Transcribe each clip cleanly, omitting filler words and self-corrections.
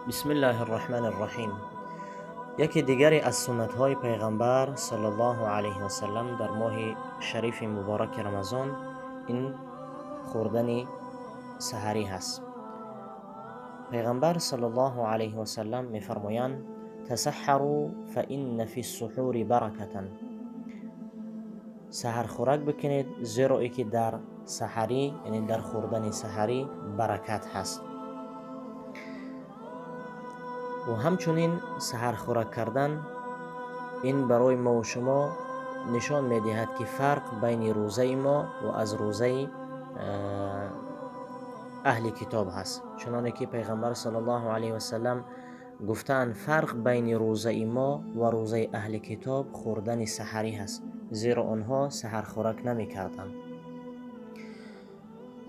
بسم الله الرحمن الرحیم. یکی دیگری از سنت های پیغمبر صلی الله علیه و سلم در ماه شریف مبارک رمضان این خوردن سحری هست. پیغمبر صلی الله علیه و سلم میفرمایند تسحروا فإن فی السحور برکة. سحر خوراک بکنید زیرا ای که در سحری یعنی در خوردن سحری برکت هست. و همچنین سحر خوراک کردن این برای ما و شما نشان میدهد که فرق بین روزه ما و از روزه اهل کتاب هست، چنانه که پیغمبر صلی الله علیه و سلم گفتند فرق بین روزه ما و روزه اهل کتاب خوردن سحری هست، زیرا آنها سحر خوراک نمی کردند.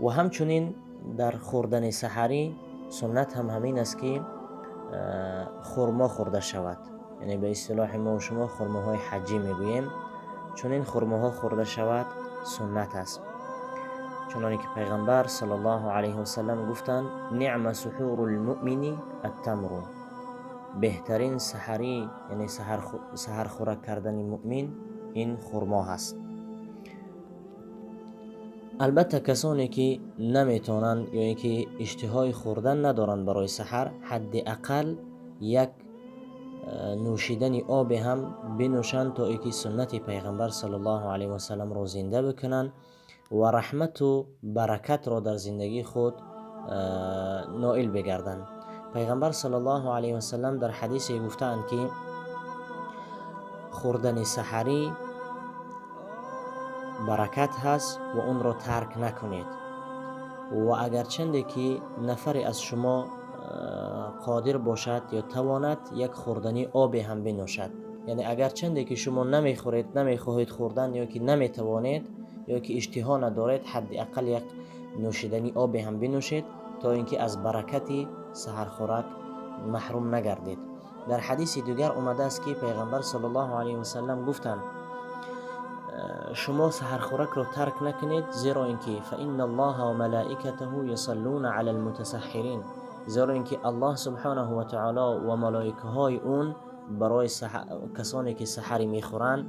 و همچنین در خوردن سحری سنت هم همین است که خرما خورده شود، یعنی به اصطلاح ما و شما خرماهای حجی میگوییم، چون این خرماها خورده شود سنت است، چنانکه که پیغمبر صلی الله علیه و سلم گفتند نعم سحور المؤمن التمر. بهترین سحری یعنی سحر خوراک کردن مؤمن این خرما هست. البته کسانی که نمیتونن یا اینکه اشتهای خوردن ندارن برای سحر، حداقل یک نوشیدن آب هم بنوشند تا اینکه سنت پیغمبر صلی الله علیه و سلم را زنده بکنن و رحمت و برکت را در زندگی خود نائل بگردند. پیغمبر صلی الله علیه و سلم در حدیثی گفتند که خوردن سحری برکت هست و اون را ترک نکنید. و اگرچند که نفری از شما قادر باشد یا تواند یک خوردنی آب هم بنوشد، یعنی اگرچند که شما نمیخواهید خوردن یا که نمیتوانید یا که اشتها ندارید، حداقل یک نوشیدنی آب هم بنوشید تا اینکه از برکت سحر خوراک محروم نگردید. در حدیث دیگر اومده است که پیغمبر صلی الله علیه و سلم گفتند شما سحر خوراک را ترک نکنید، زیرا اینکه فإن الله و ملائکته یصلون علی المتسحرین، زیرا اینکه الله سبحانه و تعالی و ملائکه های اون برای کسانی که سحری میخورند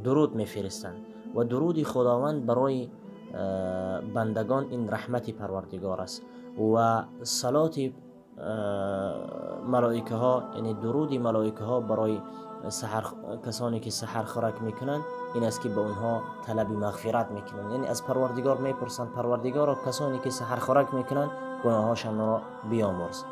درود میفرستند و درود خداوند برای بندگان این رحمت پروردگار است و صلات ملائکه ها یعنی درود ملائکه ها برای کسانی که سحر خوراک میکنن این است که به اونها طلب مغفرت میکنن، یعنی از پروردگار میپرسن پروردگارا کسانی که سحر خوراک میکنن گناهاشان را بیامرز.